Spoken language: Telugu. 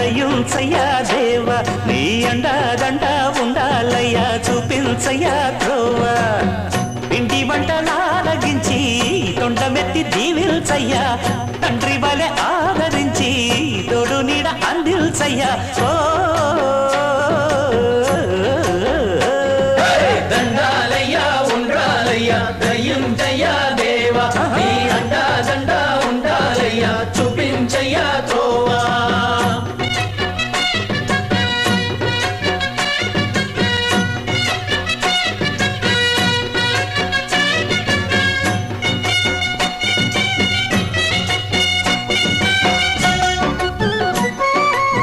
దయుంచయ్యా దేవ నీ అండదండ ఉండాలయ్యా చూపించయ్యా త్రోవ పిండి వంటలాలగించి తొండమెత్తి దీవిల్చయ్యా తండ్రి వలె ఆదరించి తోడు నీడ అందిల్చయ్యా ఓ